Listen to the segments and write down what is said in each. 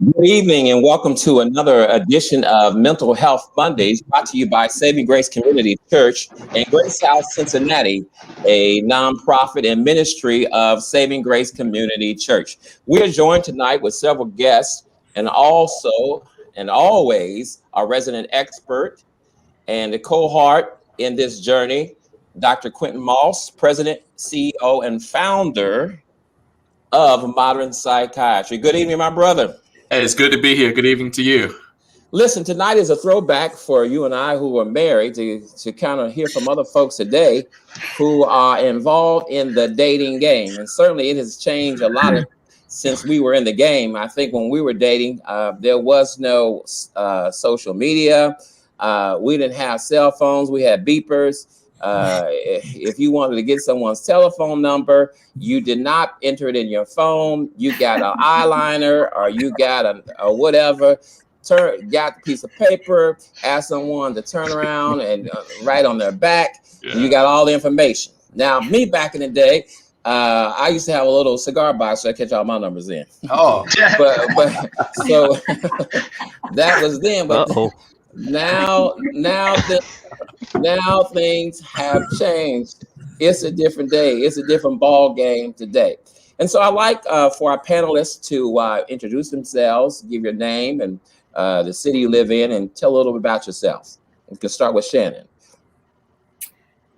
Good evening and welcome to another edition of Mental Health Mondays, brought to you by Saving Grace Community Church in Great South Cincinnati, a nonprofit and ministry of Saving Grace Community Church. We are joined tonight with several guests and also and always our resident expert and a cohort in this journey, Dr. Quentin Moss, President, CEO, and founder of Modern Psychiatry. Good evening, my brother. Hey, it's good to be here. Good evening to you. Listen, tonight is a throwback for you and I who are married to kind of hear from other folks today who are involved in the dating game. And certainly it has changed a lot since we were in the game. I think when we were dating, there was no social media. We didn't have cell phones. We had beepers. If you wanted to get someone's telephone number, you did not enter it in your phone. You got an eyeliner or you got a whatever, got a piece of paper, asked someone to turn around and write on their back. Yeah. You got all the information. Now, me back in the day, I used to have a little cigar box so I catch all my numbers in. Oh, but so that was then. But now things have changed. It's a different day. It's a different ball game today. And so I like for our panelists to introduce themselves, give your name and the city you live in, and tell a little bit about yourself. You can start with Shannon.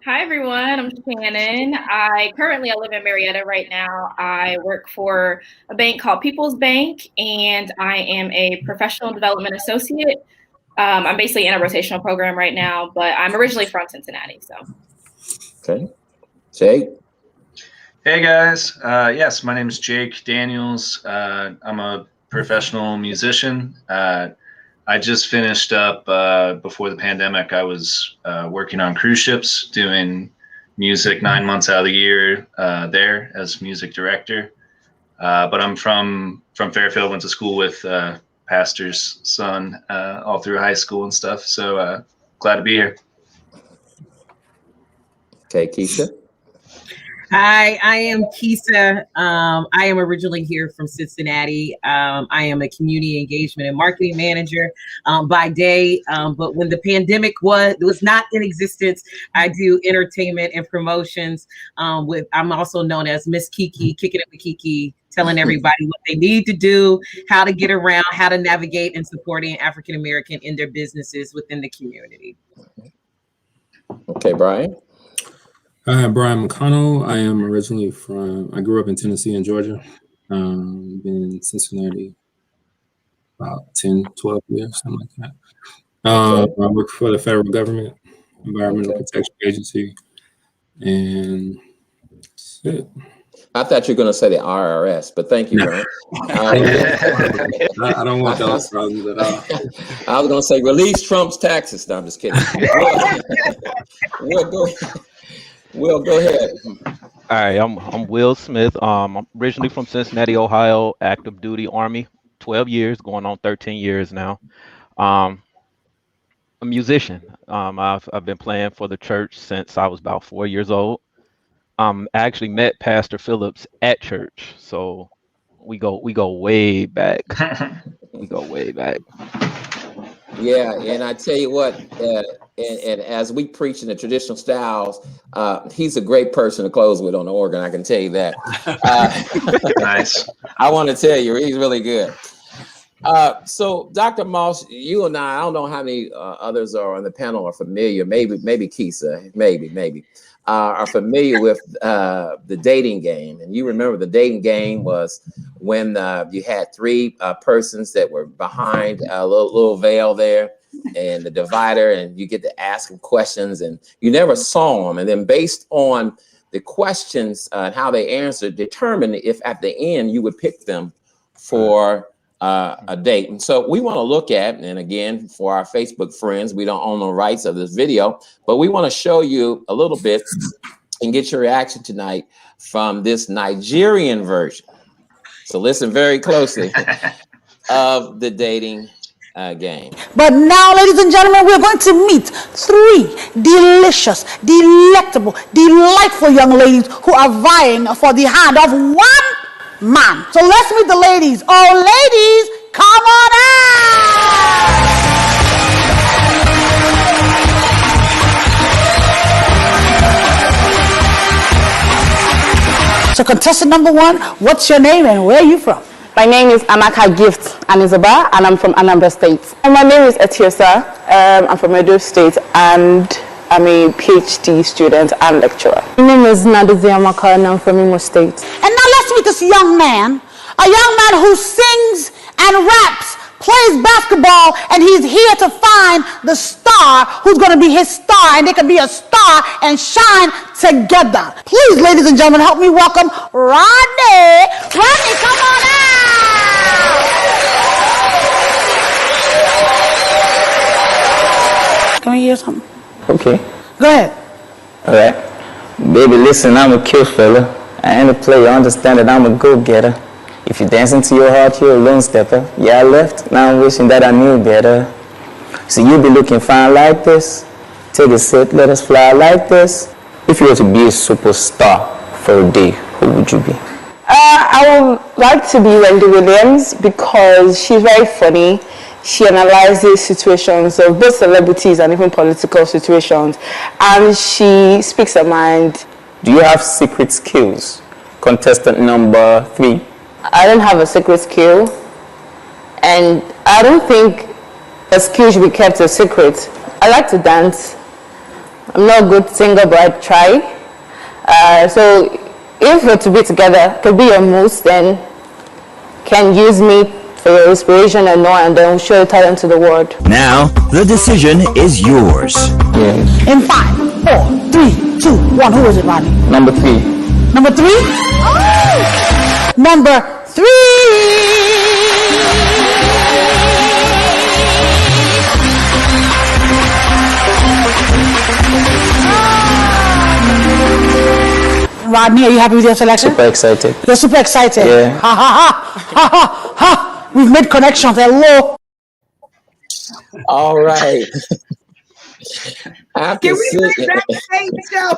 Hi, everyone. I'm Shannon. I live in Marietta right now. I work for a bank called People's Bank, and I am a professional development associate. I'm basically in a rotational program right now, but I'm originally from Cincinnati. So, okay, Jake. Hey guys, yes, my name is Jake Daniels. I'm a professional musician. I just finished up before the pandemic. I was working on cruise ships, doing music 9 months out of the year there as music director. But I'm from Fairfield. Went to school with pastor's son all through high school and stuff. So glad to be here. Okay, Keisha. Hi, I am Keisha. I am originally here from Cincinnati. I am a community engagement and marketing manager by day. But when the pandemic was not in existence, I do entertainment and promotions. I'm also known as Miss Kiki, kicking it with Kiki, telling everybody what they need to do, how to get around, how to navigate, and supporting African American in their businesses within the community. Okay, Brian. Hi, I'm Brian McConnell. I grew up in Tennessee and Georgia. Been in Cincinnati about 10, 12 years, something like that. I work for the federal government, Environmental Protection Agency, and that's it. I thought you were going to say the IRS, but thank you, Brian. I don't want those problems at all. I was going to say release Trump's taxes. No, I'm just kidding. Will, go ahead. All right, I'm Will Smith. I'm originally from Cincinnati, Ohio, active duty Army, 12 years, going on 13 years now. A musician. I've been playing for the church since I was about 4 years old. I actually met Pastor Phillips at church, so we go way back. We go way back. Yeah, and I tell you what, and as we preach in the traditional styles, he's a great person to close with on the organ. I can tell you that. Nice. I want to tell you, he's really good. So, Dr. Moss, you and I don't know how many others are on the panel are familiar. Maybe Keisha, maybe are familiar with the dating game. And you remember the dating game was when you had three persons that were behind a little veil there and the divider, and you get to ask them questions and you never saw them. And then based on the questions and how they answered, determine if at the end you would pick them for a date. And so we want to look at, and again, for our Facebook friends, we don't own the rights of this video, but we want to show you a little bit and get your reaction tonight from this Nigerian version. So listen very closely of the dating game. But now, ladies and gentlemen, we're going to meet three delicious, delectable, delightful young ladies who are vying for the hand of one man. So let's meet the ladies. Oh, ladies, come So contestant number 1, what's your name and where are you from? My name is Amaka Gift Anizaba, and I'm from Anambra State. And my name is Etiosa. I'm from Edo State, and I'm a PhD student and lecturer. My name is Naduzi Amaka, and I'm from Imo State. And now let's meet this young man, a young man who sings and raps, plays basketball, and he's here to find the star who's going to be his star, and they can be a star and shine together. Please, ladies and gentlemen, help me welcome Rodney. Rodney, come on out. Can we hear something? Okay. Go ahead. All right. Baby, listen, I'm a cute fella. I ain't a player. Understand that I'm a go-getter. If you dance into your heart, you're a lone stepper. Yeah, I left. Now I'm wishing that I knew better. So you be looking fine like this. Take a sip, let us fly like this. If you were to be a superstar for a day, who would you be? I would like to be Wendy Williams because she's very funny. She analyzes situations of both celebrities and even political situations, and she speaks her mind. Do you have secret skills? Contestant number 3. I don't have a secret skill, and I don't think a skill should be kept a secret. I like to dance. I'm not a good singer, but I try. So if we're to be together, could be your moose, then can use me for your inspiration and know, and then we'll show your talent to the world. Now, the decision is yours. Yes. In 5, 4, 3, 2, 1. Who is it, Rodney? Number 3. Number 3? Oh! Number 3! Rodney, are you happy with your selection? Super excited. You're super excited. Yeah. Ha ha ha ha ha ha. We've made connections. Hello. All right. After Can we bring six- back the same show?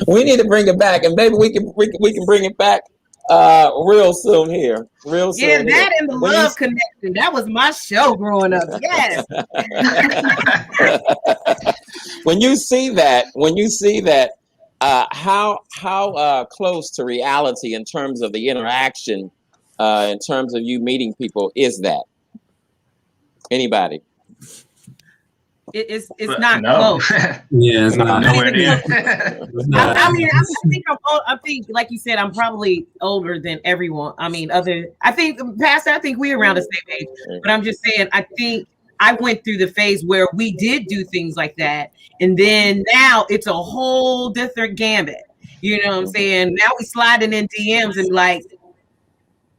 we need to bring it back, and maybe we can bring it back real soon here. Real soon. Yeah, here. that and the When Love Connection. That was my show growing up. Yes. when you see that, how close to reality in terms of the interaction, in terms of you meeting people, is that? Anybody? It's But not no. close. Yeah, it's not. Nowhere near. It's not. I mean, I think, like you said, I'm probably older than everyone. I mean, Pastor, I think we're around the same age. But I'm just saying, I think I went through the phase where we did do things like that, and then now it's a whole different gambit. You know what I'm saying? Now we sliding in DMs and like,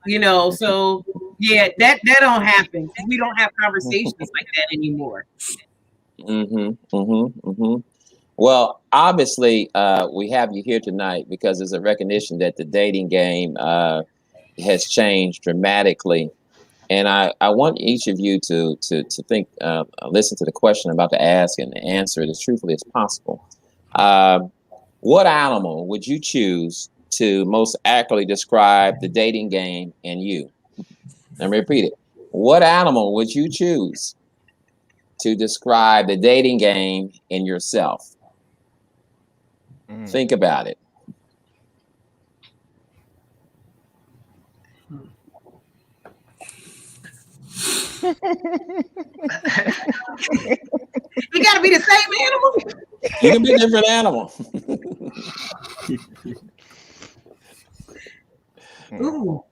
you know, so yeah, that don't happen. We don't have conversations like that anymore. Well, obviously, we have you here tonight because there's a recognition that the dating game has changed dramatically, and I want each of you to think, listen to the question I'm about to ask and answer it as truthfully as possible. What animal would you choose to most accurately describe the dating game and you? Let me repeat it. What animal would you choose to describe the dating game in yourself? Think about it. We gotta be the same animal. You can be a different animal. Ooh.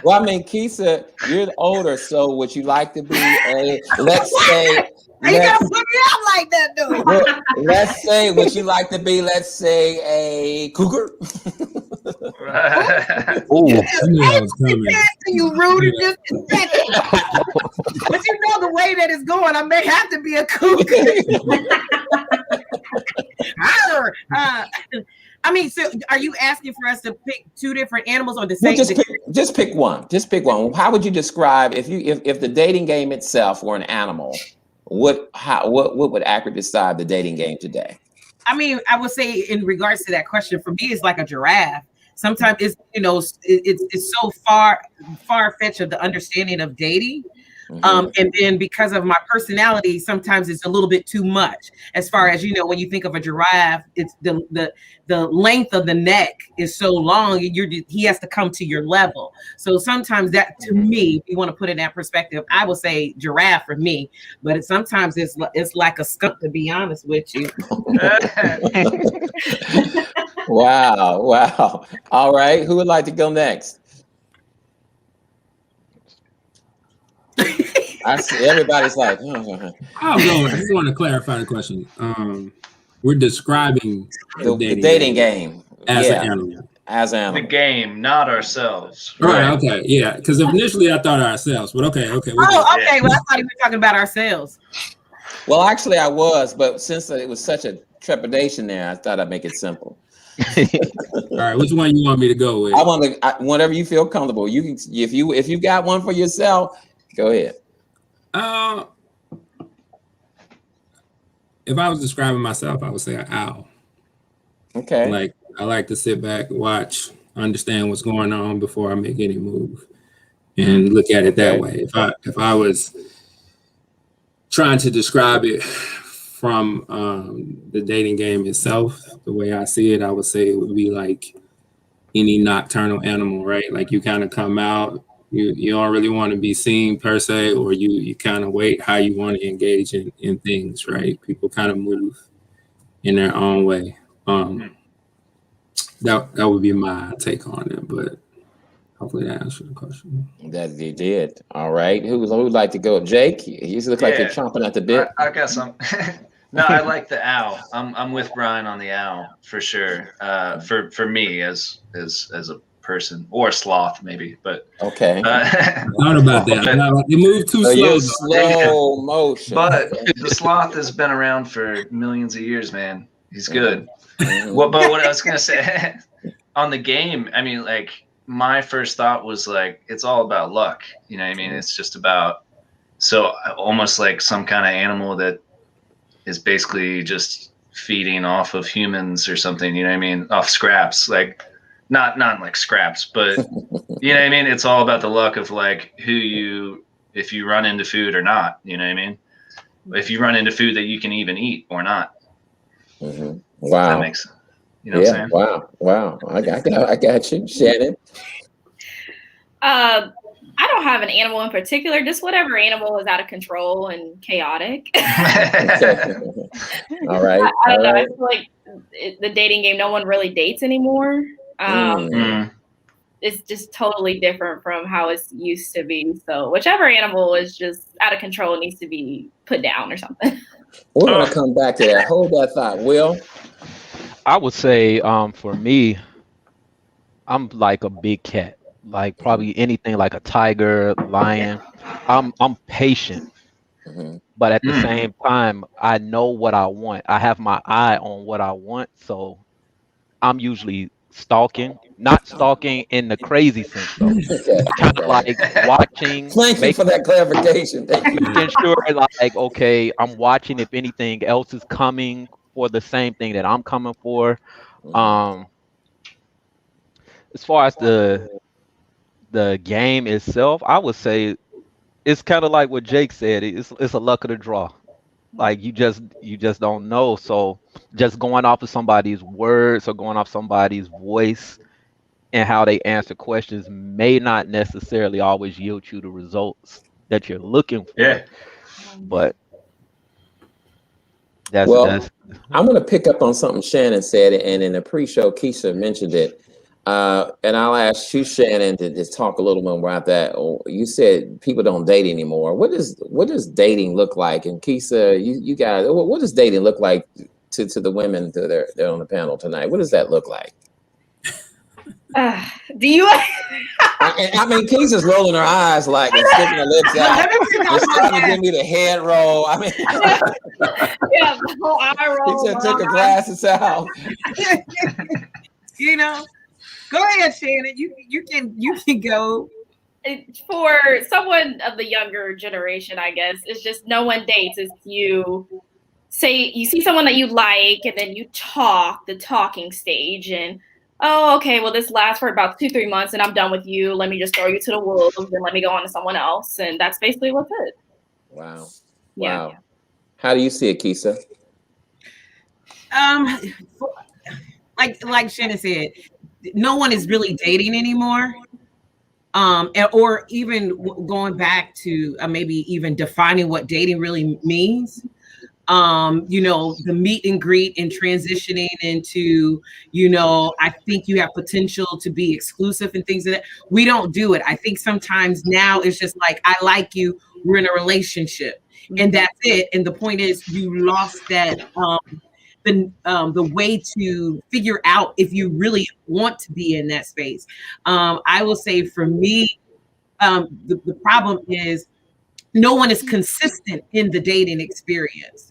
Well, I mean, Keisha, you're older, so would you like to be a, let's say, You gotta put me out like that, though. let's say, would you like to be, let's say, a cougar? Oh, I knew that was coming. You rude and disrespectful. But you know the way that it's going, I may have to be a cougar. I mean, so are you asking for us to pick two different animals or the same? Well, just pick one. Just pick one. How would you describe if the dating game itself were an animal? What would accurately describe the dating game today? I mean, I would say in regards to that question, for me, it's like a giraffe. Sometimes it's, you know, it's so far-fetched of the understanding of dating. And then because of my personality, sometimes it's a little bit too much. As far as, you know, when you think of a giraffe, it's the length of the neck is so long, he has to come to your level. So sometimes that, to me, if you want to put it in that perspective, I will say giraffe for me. But sometimes it's like a skunk, to be honest with you. Wow. All right. Who would like to go next? I see everybody's like, I'll go. I just want to clarify the question. We're describing the dating game as an animal. As an animal. The game, not ourselves. Right. Okay. Yeah. Because initially I thought ourselves, but okay. Oh, okay. Well, I thought you were talking about ourselves. Well, actually, I was, but since it was such a trepidation there, I thought I'd make it simple. All right. Which one you want me to go with? I want to. Whenever you feel comfortable, you can. If you got one for yourself, go ahead. If I was describing myself, I would say an owl. Okay. Like, I like to sit back, watch, understand what's going on before I make any move, and look at it that way. If I was trying to describe it from the dating game itself, the way I see it, I would say it would be like any nocturnal animal, right? Like, you kind of come out. You don't really want to be seen per se, or you kind of wait how you want to engage in things, right? People kind of move in their own way. That would be my take on it, but hopefully that answered the question. That you did. All right. Who would like to go? Jake, you look like you're chomping at the bit. I guess I'm. No, I like the owl. I'm with Brian on the owl for sure. For me as a person, or sloth maybe, but okay. I thought about that. You move too slow. Slow motion. But the sloth has been around for millions of years, man. He's good. But what I was gonna say on the game, I mean, like, my first thought was like, it's all about luck. You know what I mean? It's just about, so almost like some kind of animal that is basically just feeding off of humans or something. You know what I mean? Off scraps, like. Not like scraps, but you know what I mean? It's all about the luck of like if you run into food or not, you know what I mean? If you run into food that you can even eat or not. Mm-hmm. Wow. That makes, you know what I'm saying? Wow. I got you, Shannon. I don't have an animal in particular, just whatever animal is out of control and chaotic. All right. I don't know. I feel like the dating game, no one really dates anymore. It's just totally different from how it used to be. So whichever animal is just out of control needs to be put down or something. We're going to come back to that. Hold that thought. Will? I would say for me, I'm like a big cat, like probably anything like a tiger, lion. I'm patient, but at the same time, I know what I want. I have my eye on what I want. So I'm usually stalking, not stalking in the crazy sense though. Kind of like watching. Thank you for that clarification. Making sure, like, okay, I'm watching if anything else is coming for the same thing that I'm coming for. As far as the game itself, I would say it's kind of like what Jake said. It's a luck of the draw. Like you just don't know. So just going off of somebody's words or going off somebody's voice and how they answer questions may not necessarily always yield you the results that you're looking for. Yeah. But that's I'm going to pick up on something Shannon said, and in the pre-show, Keisha mentioned it. And I'll ask you, Shannon, to just talk a little bit about that. You said people don't date anymore. What does dating look like? And Keisha, you guys, what does dating look like to the women that they're on the panel tonight? What does that look like? Do you? I mean, Keisha's rolling her eyes like and sticking her lips out. She's trying to give me the head roll. I mean, yeah, the whole eye roll. Keisha took her glasses out. You know. Go ahead, Shannon. You can go. For someone of the younger generation, I guess, it's just no one dates. It's you see someone that you like, and then you talk, the talking stage, and oh, okay, well, this lasts for about 2-3 months and I'm done with you. Let me just throw you to the wolves and let me go on to someone else. And that's basically what's it. Wow. Yeah. Wow. How do you see it, Keisha? Like Shannon said, no one is really dating anymore. Or even going back to maybe even defining what dating really means. The meet and greet and transitioning into, I think you have potential to be exclusive and things like that. We don't do it. I think sometimes now it's just like, I like you, we're in a relationship, and that's it. And the point is, you lost that the way to figure out if you really want to be in that space. I will say for me, the problem is no one is consistent in the dating experience.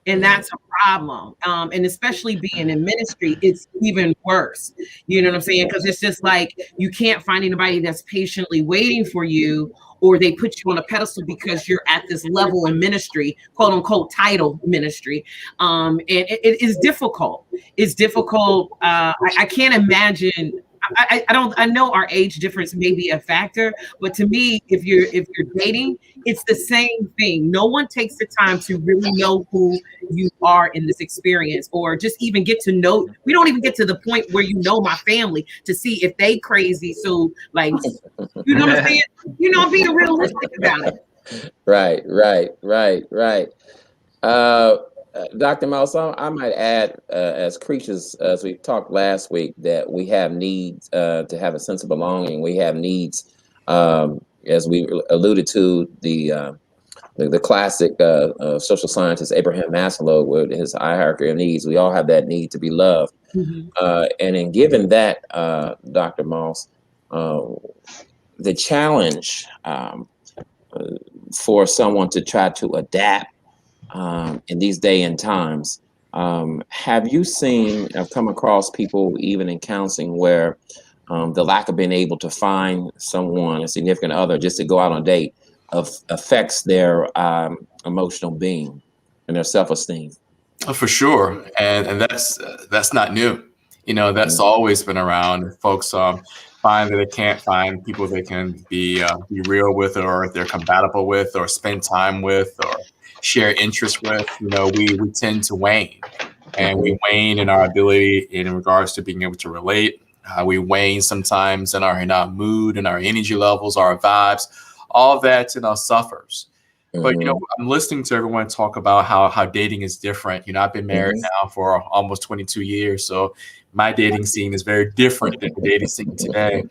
And that's a problem. And especially being in ministry, it's even worse. You know what I'm saying? Because it's just like, you can't find anybody that's patiently waiting for you, or they put you on a pedestal because you're at this level in ministry, quote unquote, title ministry. And it is difficult. It's difficult. I can't imagine. I know our age difference may be a factor, but to me, if you're dating, it's the same thing. No one takes the time to really know who you are in this experience, or just even get to know. We don't even get to the point where my family to see if they crazy. So like, you know what I'm saying? I'm being realistic about it. Right. Dr. Mouse, I might add, as creatures, as we talked last week, that we have needs to have a sense of belonging. We have needs, as we alluded to, the classic social scientist Abraham Maslow with his hierarchy of needs. We all have that need to be loved. Mm-hmm. And in given that, Dr. Moss, the challenge for someone to try to adapt in these day and times, have you come across people even in counseling where the lack of being able to find someone, a significant other, just to go out on a date affects their emotional being and their self-esteem? Oh, for sure. And that's not new. That's always been around. Folks find that they can't find people they can be real with, or they're compatible with, or spend time with, or share interests with. We tend to wane, and we wane in our ability in regards to being able to relate. We wane sometimes in our mood and our energy levels, our vibes. All of that suffers. But I'm listening to everyone talk about how dating is different. I've been married now for almost 22 years, so my dating scene is very different than the dating scene today.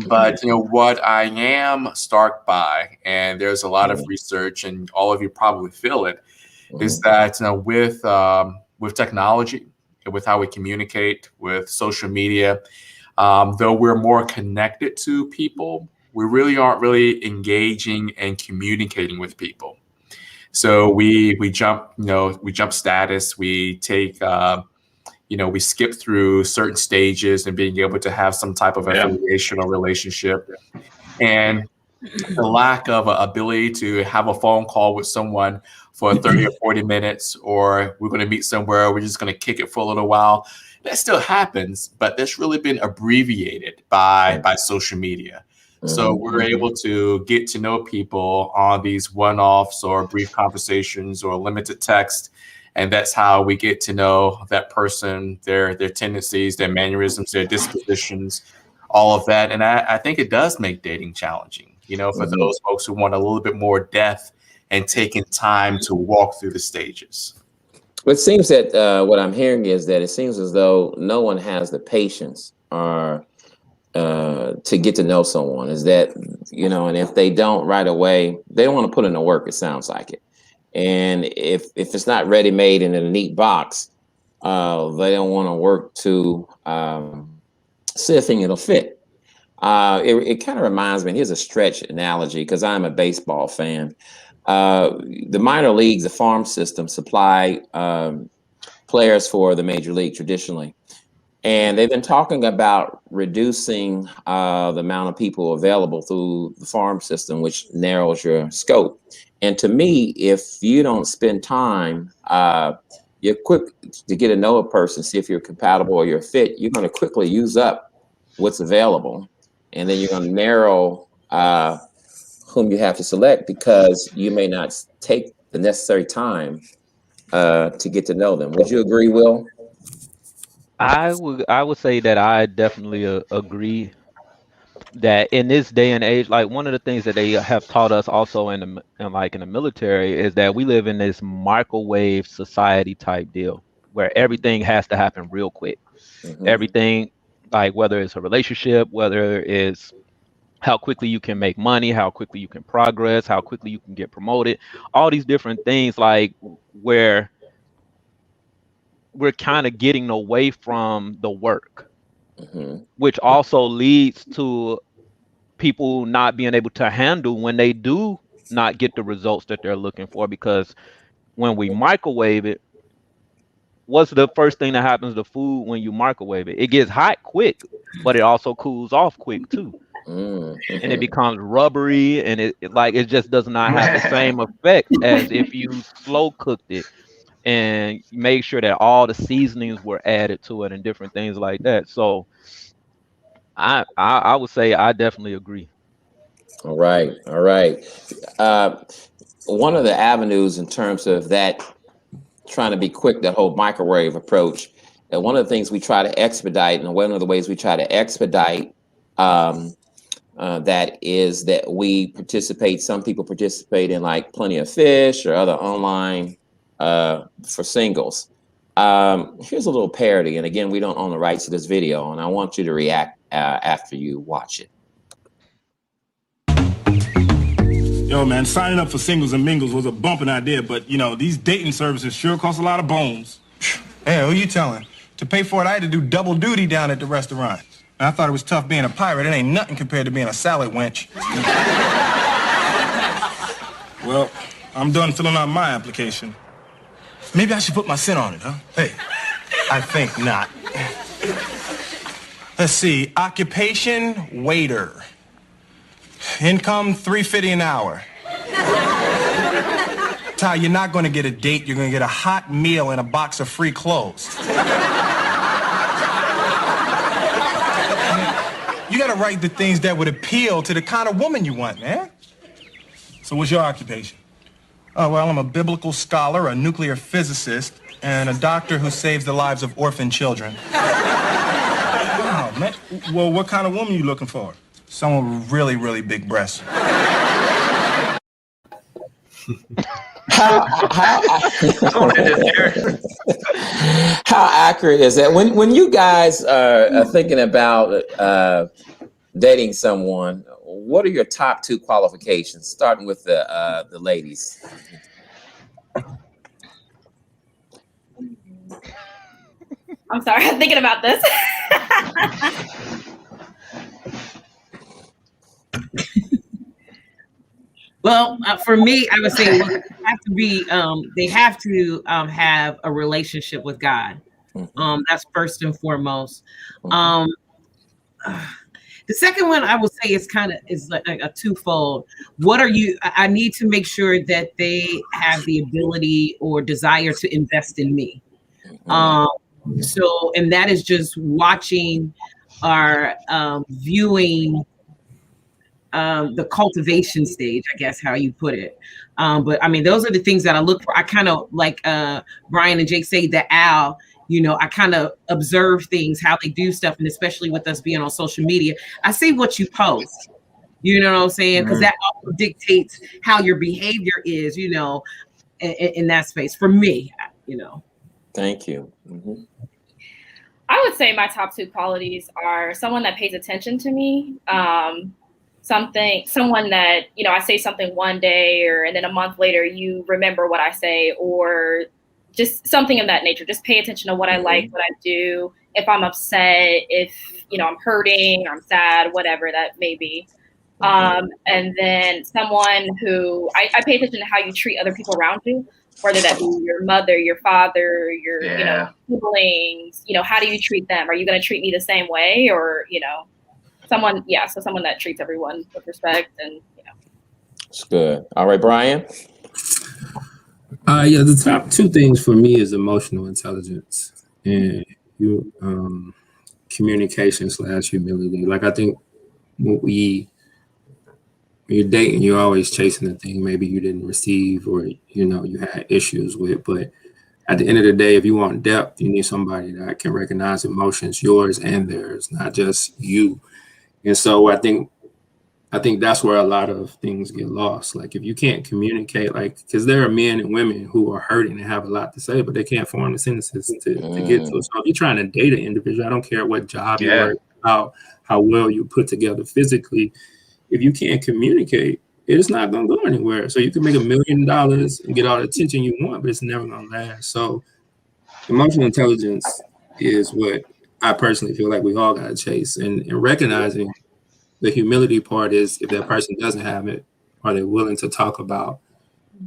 But what I am struck by, and there's a lot of research, and all of you probably feel it, is that with technology, with how we communicate, with social media, though we're more connected to people, we really aren't really engaging and communicating with people. So we jump status, we take we skip through certain stages and being able to have some type of affiliation or relationship. And the lack of ability to have a phone call with someone for 30 or 40 minutes, or we're going to meet somewhere, we're just going to kick it for a little while. That still happens, but that's really been abbreviated by social media. So we're able to get to know people on these one-offs or brief conversations or limited text. And that's how we get to know that person, their tendencies, their mannerisms, their dispositions, all of that. And I think it does make dating challenging, for those folks who want a little bit more depth and taking time to walk through the stages. It seems that what I'm hearing is that it seems as though no one has the patience or to get to know someone. Is that, and if they don't right away, they don't want to put in the work, it sounds like it. And if it's not ready made in a neat box, they don't want to work to see if it'll fit. It kind of reminds me, here's a stretch analogy, because I'm a baseball fan. The minor leagues, the farm system, supply players for the major league traditionally. And they've been talking about reducing the amount of people available through the farm system, which narrows your scope. And to me, if you don't spend time you're quick to get to know a person, see if you're compatible or you're fit. You're going to quickly use up what's available, and then you're going to narrow whom you have to select because you may not take the necessary time to get to know them. Would you agree, Will? I would say that I definitely agree that in this day and age, like one of the things that they have taught us also in the military is that we live in this microwave society type deal where everything has to happen real quick. Everything, like whether it's a relationship, whether it's how quickly you can make money, how quickly you can progress, how quickly you can get promoted, all these different things, like where we're kind of getting away from the work, which also leads to people not being able to handle when they do not get the results that they're looking for. Because when we microwave it, what's the first thing that happens to food when you microwave it? It gets hot quick, but it also cools off quick too. And it becomes rubbery, and it just does not have the same effect as if you slow cooked it and make sure that all the seasonings were added to it and different things like that. So I would say I definitely agree. All right. One of the avenues in terms of that, trying to be quick, that whole microwave approach, and one of the things we try to expedite, and one of the ways we try to expedite that is that we participate. Some people participate in like Plenty of Fish or other online for singles. Here's a little parody, and again, we don't own the rights to this video, and I want you to react after you watch it. Yo, man, signing up for Singles and Mingles was a bumping idea, but, you know, these dating services sure cost a lot of bones. Hey, who you telling? To pay for it, I had to do double duty down at the restaurant. And I thought it was tough being a pirate. It ain't nothing compared to being a salad wench. Well, I'm done filling out my application. Maybe I should put my scent on it, huh? Hey, I think not. Let's see, occupation, waiter. Income, $3.50 an hour. Ty, you're not going to get a date. You're going to get a hot meal and a box of free clothes. You got to write the things that would appeal to the kind of woman you want, man. So what's your occupation? Oh, well, I'm a biblical scholar, a nuclear physicist, and a doctor who saves the lives of orphan children. Wow, man. Well, what kind of woman you looking for? Someone with really, really big breasts. How accurate is that? When you guys are thinking about dating someone, what are your top 2 qualifications? Starting with the ladies. I'm sorry, I'm thinking about this. Well, for me, I would say they have to be. They have to have a relationship with God. That's first and foremost. The second one I would say is like a twofold. What are you? I need to make sure that they have the ability or desire to invest in me. So, and that is just watching or viewing the cultivation stage, I guess how you put it. But I mean, those are the things that I look for. I kind of like Brian and Jake say, the owl, you know, I kind of observe things, how they do stuff. And especially with us being on social media, I see what you post, you know what I'm saying? Because that also dictates how your behavior is, you know, in that space for me, you know. Thank you. I would say my top 2 qualities are someone that pays attention to me. Someone that, you know, I say something one day and then a month later you remember what I say, or just something of that nature. Just pay attention to what I like, what I do, if I'm upset, if, you know, I'm hurting, I'm sad, whatever that may be. And then someone who I pay attention to how you treat other people around you, whether that be your mother, your father, your you know, siblings. You know, how do you treat them? Are you going to treat me the same way, or, you know, someone that treats everyone with respect, and, you know. It's good. All right, Brian. Yeah, the top two things for me is emotional intelligence and communication/humility. Like I think when you're dating, you're always chasing the thing maybe you didn't receive or you had issues with. But at the end of the day, if you want depth, you need somebody that can recognize emotions, yours and theirs, not just you. And so I think that's where a lot of things get lost. Like if you can't communicate, because there are men and women who are hurting and have a lot to say, but they can't form the sentences to get to it. So if you're trying to date an individual, I don't care what job you work, how well you put together physically, if you can't communicate, it's not going to go anywhere. So you can make $1 million and get all the attention you want, but it's never going to last. So emotional intelligence is what I personally feel like we all got to chase, and recognizing the humility part is if that person doesn't have it, are they willing to talk about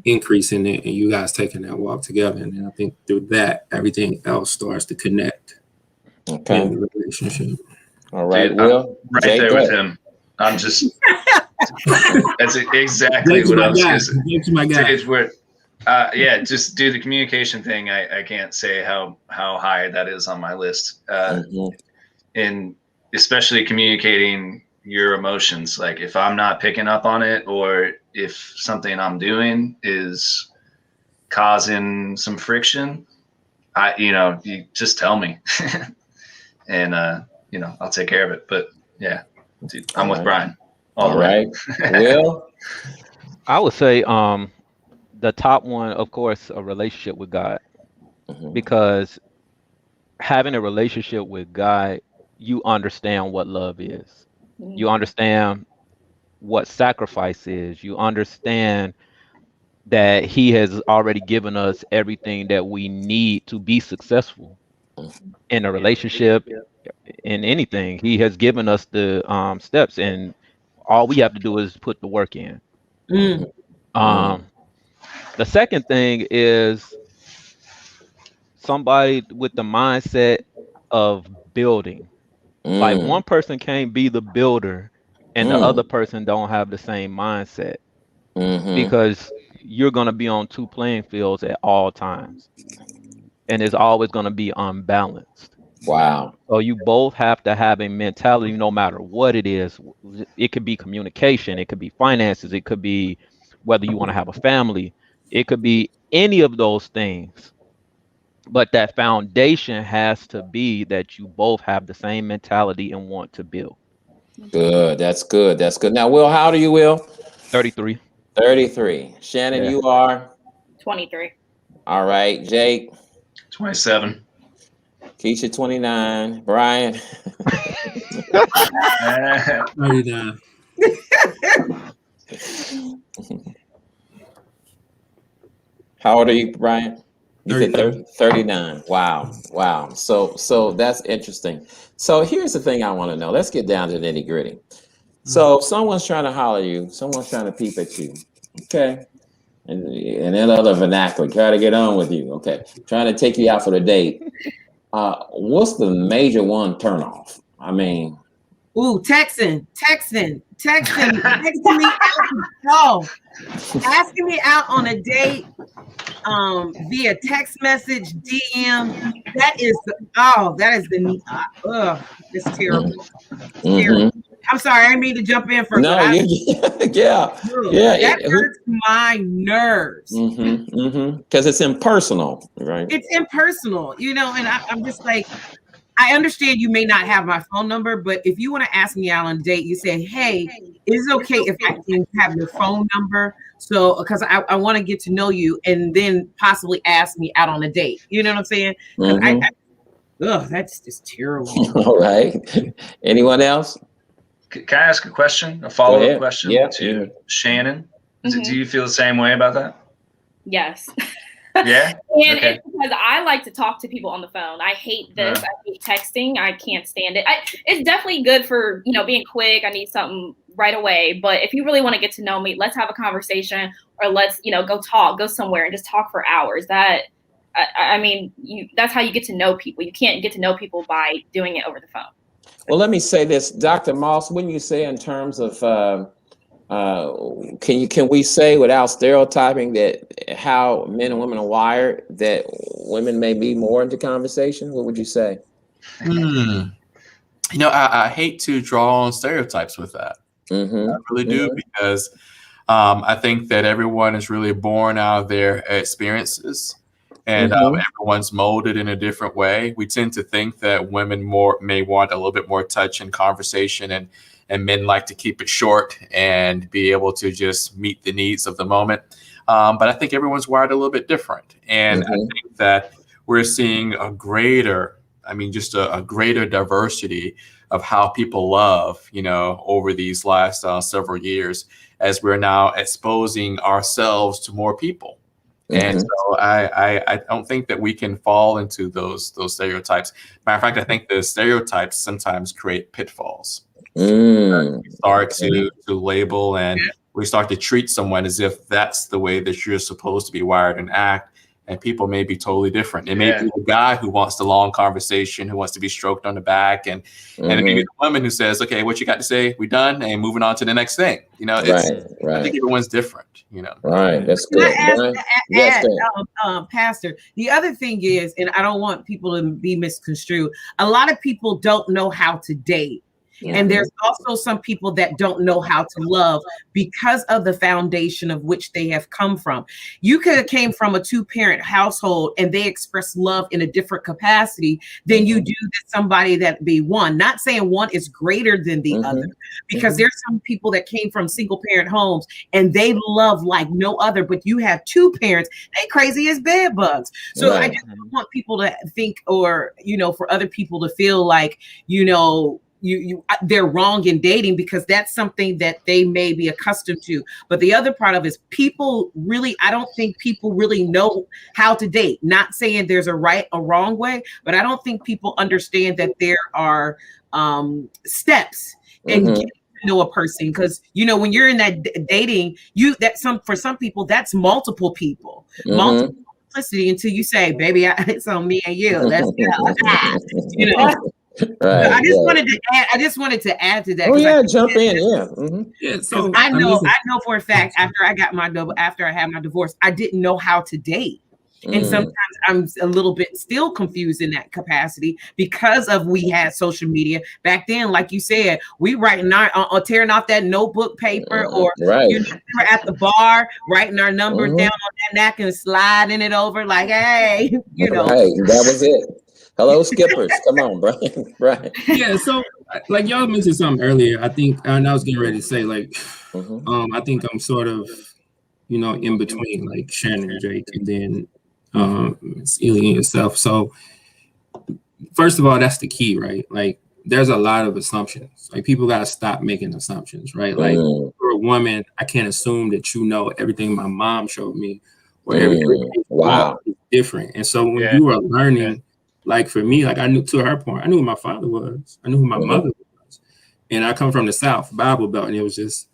increasing it and you guys taking that walk together? And then I think through that, everything else starts to connect in the relationship. All right, Dude, Will. I'm right there with him. I'm just that's exactly what I was going to say. It's where, just do the communication thing. I can't say how high that is on my list. And especially communicating your emotions. Like if I'm not picking up on it, or if something I'm doing is causing some friction, you just tell me and I'll take care of it. But yeah, dude, I'm with Brian. All right. Will? I would say the top one, of course, a relationship with God. Because having a relationship with God, you understand what love is. You understand what sacrifice is. You understand that he has already given us everything that we need to be successful in a relationship, in anything. He has given us the steps, and all we have to do is put the work in. The second thing is somebody with the mindset of building. Like one person can't be the builder and the other person don't have the same mindset, because you're going to be on two playing fields at all times, and it's always going to be unbalanced. Wow. So you both have to have a mentality, no matter what it is. It could be communication, it could be finances, it could be whether you want to have a family, it could be any of those things. But that foundation has to be that you both have the same mentality and want to build. Good. That's good. That's good. Now, Will, how old are you, Will? 33. 33. Shannon, you are? 23. All right. Jake? 27. Keisha, 29. Brian? 39. How old are you, Brian? You said 39. Wow. So that's interesting. So here's the thing I want to know. Let's get down to the nitty gritty. So someone's trying to holler at you. Someone's trying to peep at you. Okay. And that other vernacular, try to get on with you. Okay. Trying to take you out for the date. What's the major one turnoff? I mean. Texting me out. Asking me out on a date via text message, DM. It's terrible. Terrible. I'm sorry, I didn't mean to jump in for that hurts my nerves. Because it's impersonal, right? It's impersonal, and I'm just like, I understand you may not have my phone number, but if you want to ask me out on a date, you say, hey, is it okay if I can have your phone number? So, because I want to get to know you, and then possibly ask me out on a date. You know what I'm saying? That's just terrible. All right. Anyone else? Can I ask a question? A follow-up question to Shannon? Do you feel the same way about that? Yes. Yeah. And it's because I like to talk to people on the phone. I hate this. I hate texting. I can't stand it. It's definitely good for, being quick. I need something right away. But if you really want to get to know me, let's have a conversation, or let's, go somewhere and just talk for hours. That's how you get to know people. You can't get to know people by doing it over the phone. Well, let me say this, Dr. Moss, when you say in terms of Can we say without stereotyping that how men and women are wired that women may be more into conversation? What would you say? You know, I hate to draw on stereotypes with that. Mm-hmm. I really do, because I think that everyone is really born out of their experiences, and everyone's molded in a different way. We tend to think that women may want a little bit more touch and conversation, and men like to keep it short and be able to just meet the needs of the moment. But I think everyone's wired a little bit different, and I think that we're seeing a greater diversity of how people love, over these last several years, as we're now exposing ourselves to more people. And so I don't think that we can fall into those stereotypes. Matter of fact, I think the stereotypes sometimes create pitfalls. We start to label, and we start to treat someone as if that's the way that you're supposed to be wired and act. And people may be totally different. It may be the guy who wants the long conversation, who wants to be stroked on the back, and it may be the woman who says, "Okay, what you got to say? We done, and moving on to the next thing." I think everyone's different. Right. That's good. Pastor, the other thing is, and I don't want people to be misconstrued, a lot of people don't know how to date. And there's also some people that don't know how to love because of the foundation of which they have come from. You could have came from a 2-parent household and they express love in a different capacity than you do to somebody that be one. Not saying one is greater than the other, because there's some people that came from single parent homes and they love like no other, but you have 2 parents, they crazy as bed bugs. So I just don't want people to think, or, for other people to feel like, they're wrong in dating, because that's something that they may be accustomed to. But the other part of it is I don't think people really know how to date. Not saying there's a right or wrong way, but I don't think people understand that there are steps in getting to know a person. Because when you're in that dating, for some people that's multiple people, multiple simplicity, until you say, "Baby, it's on me and you. Let's go." Right. I just wanted to add to that. Oh yeah, jump in. Yeah. So I know for a fact, after I had my divorce, I didn't know how to date. And sometimes I'm a little bit still confused in that capacity, because we had social media back then. Like you said, we writing tearing off that notebook paper, or we were at the bar writing our numbers down on that napkin and sliding it over like, "Hey," Right, that was it. Hello, skippers. Come on, bro. Right. Yeah. So, like y'all mentioned something earlier, I think, and I was getting ready to say, like, I think I'm sort of, in between like Shannon and Jake, and then Ely and yourself. So, first of all, that's the key, right? Like, there's a lot of assumptions. Like, people gotta stop making assumptions, right? Like, for a woman, I can't assume that everything my mom showed me, or everything is different. And so when you are learning. Like, for me, like, I knew, to her point, I knew who my father was. I knew who my mother was. And I come from the South, Bible Belt, and it was just,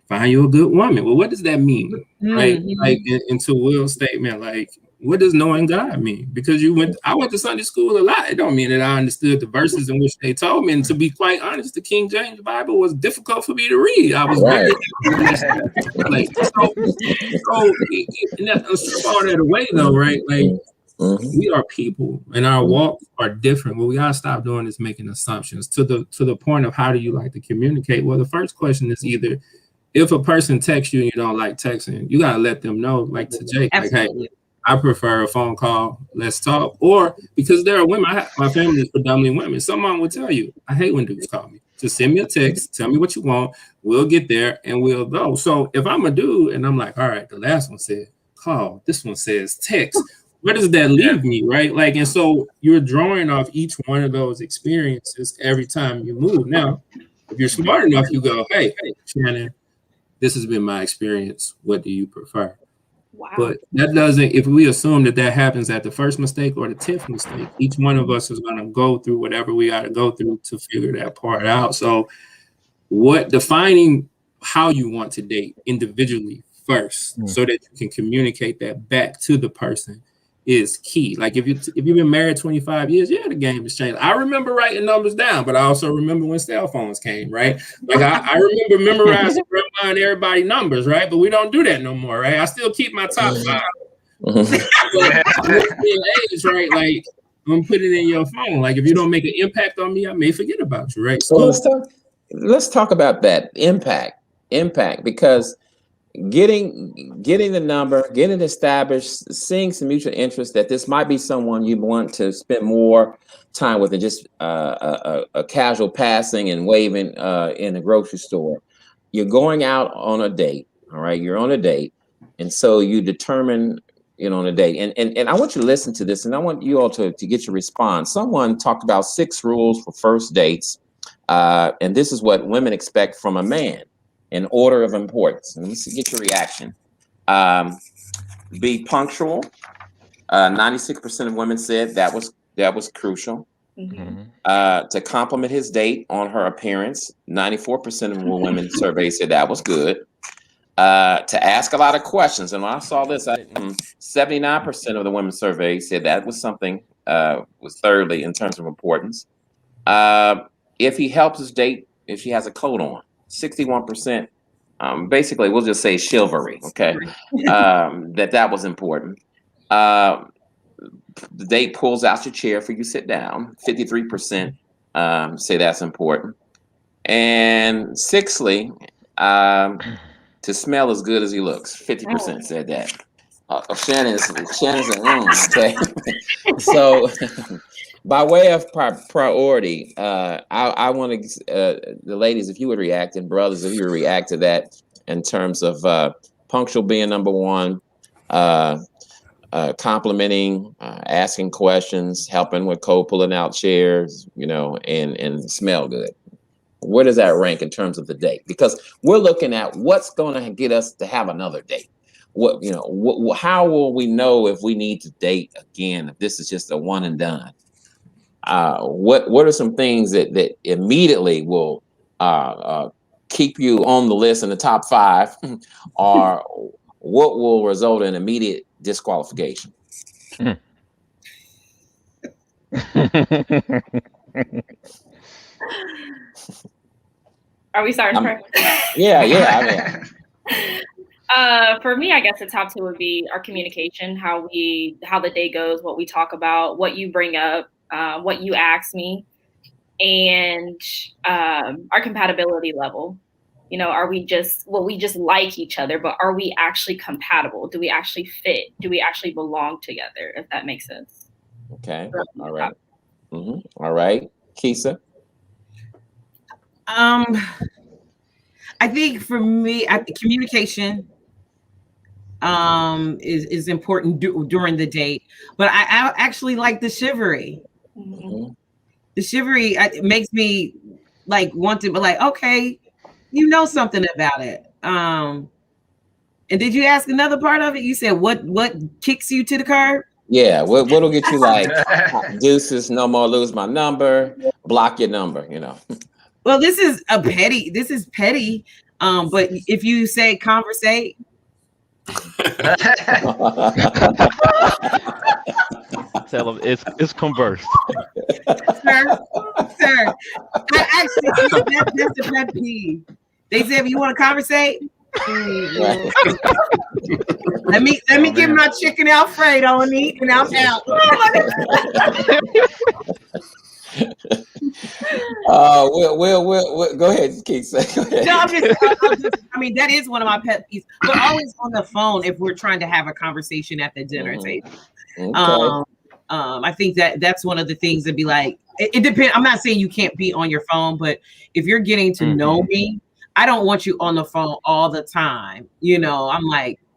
find you a good woman. Well, what does that mean? Right? Like, into Will's statement, like, what does knowing God mean? Because I went to Sunday school a lot. It don't mean that I understood the verses in which they told me. And to be quite honest, the King James Bible was difficult for me to read. I was very like, strip all that away, though, right? Like, we are people, and our walks are different. What we gotta stop doing is making assumptions. To the point of, how do you like to communicate? Well, the first question is either, if a person texts you and you don't like texting, you gotta let them know, like to Jake, like, "Hey, I prefer a phone call. Let's talk." Or, because there are women, my family is predominantly women. Someone will tell you, "I hate when dudes call me. Just send me a text, tell me what you want. We'll get there and we'll go." So if I'm a dude and I'm like, "All right, the last one said call, this one says text," where does that leave me, right? Like, and so you're drawing off each one of those experiences every time you move. Now, if you're smart enough, you go, hey, Shannon, this has been my experience. What do you prefer? Wow. But that doesn't, if we assume that happens at the first mistake or the 10th mistake, each one of us is going to go through whatever we got to go through to figure that part out. So defining how you want to date individually first, so that you can communicate that back to the person. is key. Like if you've been married 25 years, yeah, the game has changed. I remember writing numbers down, but I also remember when cell phones came, right? Like I remember memorizing grandma and everybody numbers, right? But we don't do that no more, right? I still keep my top five. Age, right? Like I'm putting it in your phone. Like if you don't make an impact on me, I may forget about you, right? So let's talk about that impact, because getting the number, getting established, seeing some mutual interest that this might be someone you want to spend more time with than just a casual passing and waving in a grocery store. You're going out on a date, all right? You're on a date, and so you determine, on a date. And I want you to listen to this, and I want you all to get your response. Someone talked about 6 rules for first dates, and this is what women expect from a man. In order of importance. Let me get your reaction. Be punctual. 96% of women said that was crucial. To compliment his date on her appearance. 94% of women surveyed said that was good. To ask a lot of questions. And when I saw this, 79% of the women surveyed said that was something, was thirdly in terms of importance. If he helps his date, if she has a coat on. 61%, basically, we'll just say chivalry, okay? That was important. The date pulls out your chair for you to sit down. 53% say that's important. And sixthly, to smell as good as he looks. 50% said that. Shannon's okay? So, by way of priority, I want to, the ladies, if you would react, and brothers, if you would react to that in terms of punctual being number one, complimenting, asking questions, helping with pulling out chairs, and smell good. Where does that rank in terms of the date? Because we're looking at what's going to get us to have another date. How will we know if we need to date again, if this is just a one and done? What are some things that immediately will keep you on the list in the top 5, or what will result in immediate disqualification? Are we starting first? Yeah. For me, I guess the top 2 would be our communication, how the day goes, what we talk about, what you bring up, what you ask me, and our compatibility level. Are we just like each other, but are we actually compatible? Do we actually fit? Do we actually belong together? If that makes sense. Okay. All right. All right. Kisa? I think for me, communication is important during the date, but I actually like the chivalry. The chivalry makes me want to be okay, something about it. And did you ask another part of it? You said what kicks you to the curb? Yeah, what'll get you deuces, no more, lose my number, block your number, Well, this is petty. But if you say conversate. Tell them it's converse. Sir. That's the pet peeve. They said, if you want to conversate, let me get my chicken Alfredo and eat, and I'm out. We'll go ahead, Keith. Go ahead. No, that is one of my pet peeves. But always on the phone if we're trying to have a conversation at the dinner table. Okay. I think that's one of the things that be it depends. I'm not saying you can't be on your phone, but if you're getting to know me, I don't want you on the phone all the time. I'm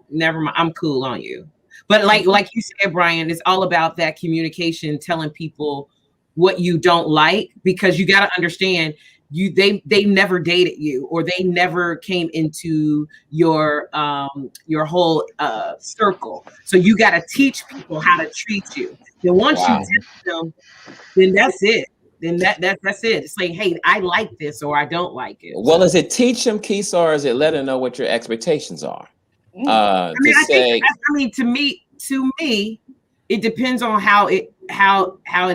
never mind. I'm cool on you. But like you said, Brian, it's all about that communication, telling people what you don't like, because you got to understand they never dated you, or they never came into your whole circle. So you got to teach people how to treat you. Then once you teach them, then that's it. Then that's it. It's hey, I like this or I don't like it. Well, is it teach them, Keith, or is it let them know what your expectations are? To me, it depends on how it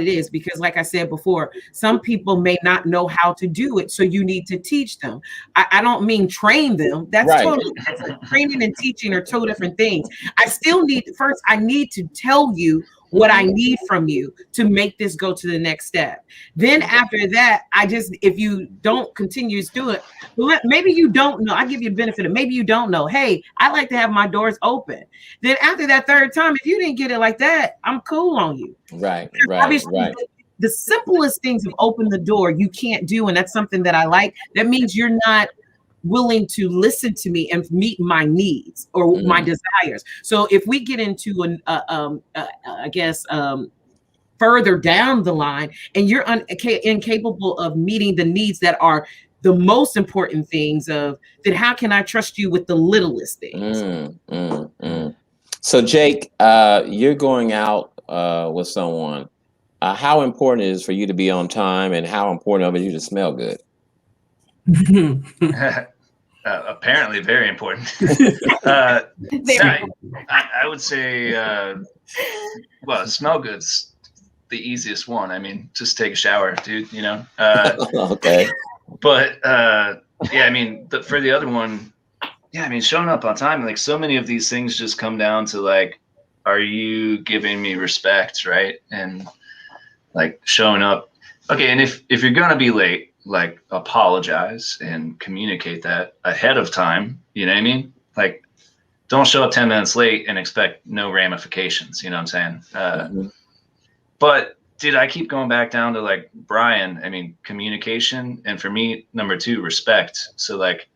is, because like I said before, some people may not know how to do it, so you need to teach them. I don't mean train them. That's Right. totally training and teaching are two different things. I need to tell you what I need from you to make this go to the next step. Then after that, if you don't continue to do it, maybe you don't know. I give you the benefit of maybe you don't know. Hey, I like to have my doors open. Then after that third time, if you didn't get it like that, I'm cool on you. Right. Obviously, the simplest things of open the door you can't do, and that's something that I like. That means you're not willing to listen to me and meet my needs or my desires. So if we get into further down the line and you're incapable of meeting the needs that are the most important things, then how can I trust you with the littlest things? So Jake, you're going out with someone. How important is it for you to be on time, and how important is it you to smell good? Apparently very important. I would say, well, smell good's the easiest one. I mean, just take a shower, dude, you know? Okay. But yeah, I mean, for the other one, yeah, I mean, showing up on time, like so many of these things just come down to like, are you giving me respect, right? And like showing up. Okay, and if you're gonna be late, like apologize and communicate that ahead of time. You know what I mean? Like, don't show up 10 minutes late and expect no ramifications. You know what I'm saying? But did I keep going back down to like Brian? I mean, communication, and for me, number 2, respect. So like,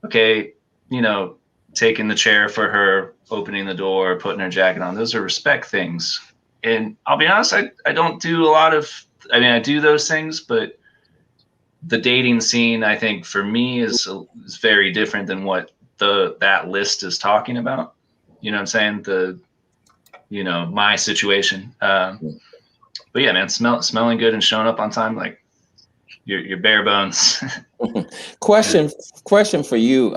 okay, you know, taking the chair for her, opening the door, putting her jacket on, those are respect things. And I'll be honest, I don't do a lot of, I mean, I do those things, but the dating scene, I think for me is very different than what that list is talking about. You know what I'm saying? My situation. But yeah, man, smelling good and showing up on time, like your bare bones. Question for you,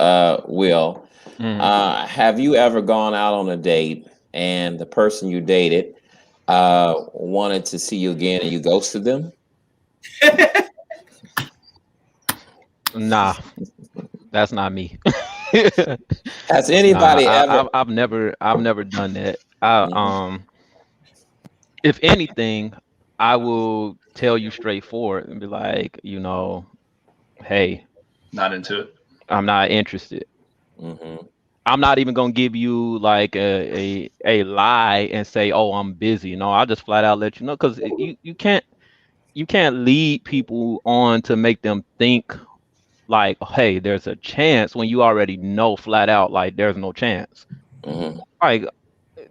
Will. Have you ever gone out on a date and the person you dated wanted to see you again and you ghosted them? Nah, that's not me. Has anybody ever? I've never done that. If anything, I will tell you straightforward and be like, you know, hey, not into it. I'm not interested. I'm not even gonna give you like a lie and say, oh, I'm busy. No, I'll just flat out let you know, because you can't lead people on to make them think like, hey, there's a chance, when you already know flat out like there's no chance. Like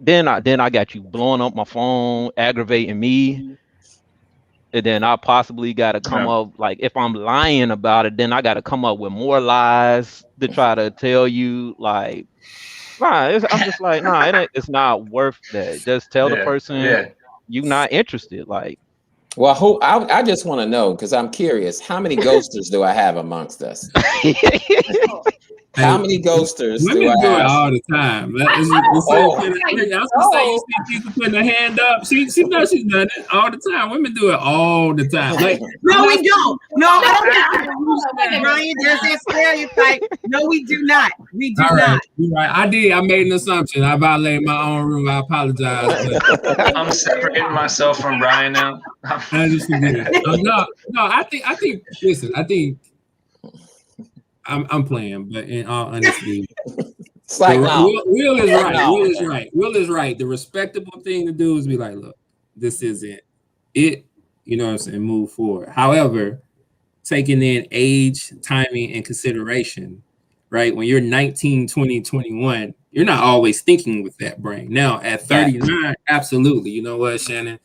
then I got you blowing up my phone, aggravating me, and then I possibly got to come up, like if I'm lying about it, then I got to come up with more lies to try to tell you like, I'm just like, it's not worth that. Just tell the person you're not interested. Like, well, I just want to know, because I'm curious, how many ghosters do I have amongst us? How many ghosters do I have? Women do it all the time. I was gonna say, you see people putting their hand up. She knows she's done it all the time. Women do it all the time. Like, no, we don't. No, I don't. Brian, there's that stereotype. No, we do not. We do not. You're right. I did. I made an assumption. I violated my own rule. I apologize. I'm separating myself from Brian now. I just forget it. No. I think. Listen, I think. I'm playing, but in all honesty, it's like Will is right. Will is right. Will is right. The respectable thing to do is be like, look, this isn't it. You know what I'm saying? Move forward. However, taking in age, timing, and consideration, right? When you're 19, 20, 21, you're not always thinking with that brain. Now, at 39, absolutely. You know what, Shannon?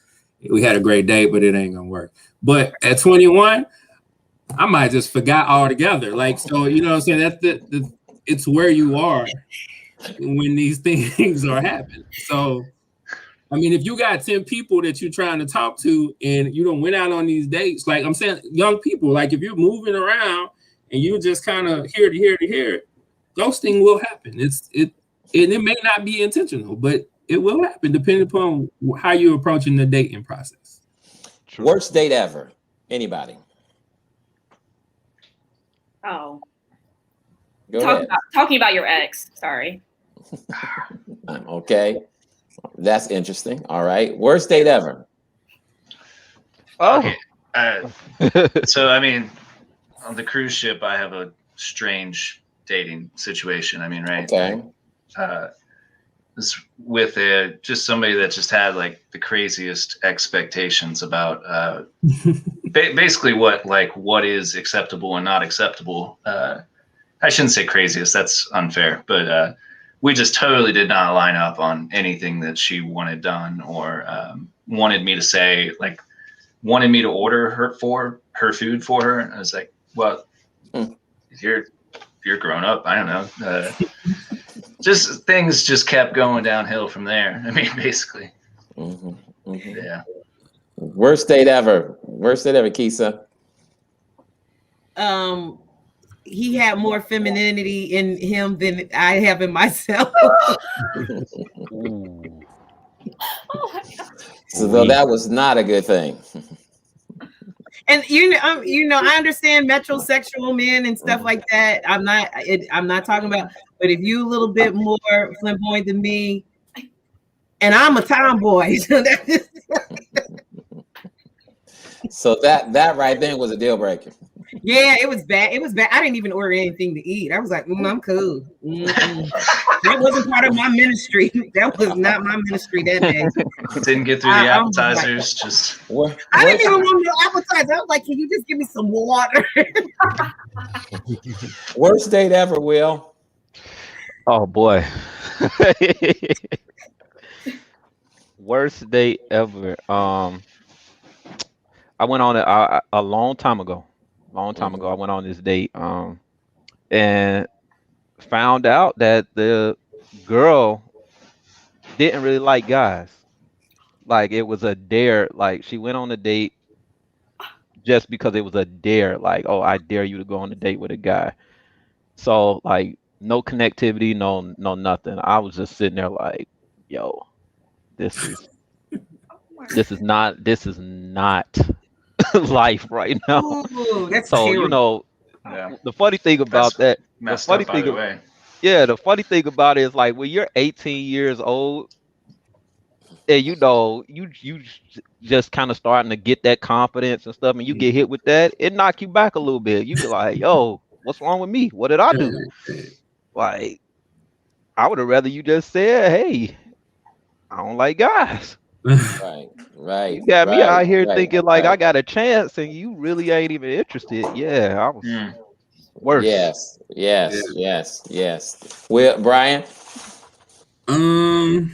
We had a great day, but it ain't gonna work. But at 21, I might just forgot altogether. Like, so, you know what I'm saying? That's it's where you are when these things are happening. So, I mean, if you got 10 people that you're trying to talk to and you don't went out on these dates, like I'm saying, young people, like if you're moving around and you just kind of here to here, ghosting will happen. It may not be intentional, but it will happen depending upon how you're approaching the dating process. True. Worst date ever. Anybody? Oh, Go ahead. talking about your ex. Sorry. Okay. That's interesting. All right. Worst date ever. Oh. Okay. So, I mean, on the cruise ship, I have a strange dating situation. I mean, right? Okay. This with just somebody that just had like the craziest expectations about basically what is acceptable and not acceptable. I shouldn't say craziest, that's unfair, but we just totally did not line up on anything that she wanted done or wanted me to say, like wanted me to order her food for her. And I was like, well, if you're grown up, I don't know. Just things just kept going downhill from there. I mean, basically. Yeah. Worst date ever. Worst date ever, Keisha. He had more femininity in him than I have in myself. So that was not a good thing. And you know, I understand metrosexual men and stuff like that. I'm not talking about. But if you a little bit more flamboyant than me, and I'm a tomboy, so that right then was a deal breaker. Yeah, it was bad. It was bad. I didn't even order anything to eat. I was like, I'm cool. That wasn't part of my ministry. That was not my ministry that day. Didn't get through the appetizers. Just I didn't even want no appetizer. I was like, can you just give me some water? Worst date ever, Will. Oh boy. Worst date ever. I went on a long time ago. I went on this date and found out that the girl didn't really like guys. Like it was a dare. Like she went on a date just because it was a dare. Like, oh, I dare you to go on a date with a guy. So like no connectivity, no nothing. I was just sitting there like, yo, this is not life right now. Ooh, that's so terrible. You know, the funny thing about the funny thing about it is like when you're 18 years old and you know you just kind of starting to get that confidence and stuff, and you get hit with that, it knock you back a little bit. You be like, yo, what's wrong with me? What did I do? Like, I would have rather you just said, hey, I don't like guys. Right. You got me out here thinking like I got a chance, and you really ain't even interested. Yeah, I was worse. Yes. Well, Brian. Why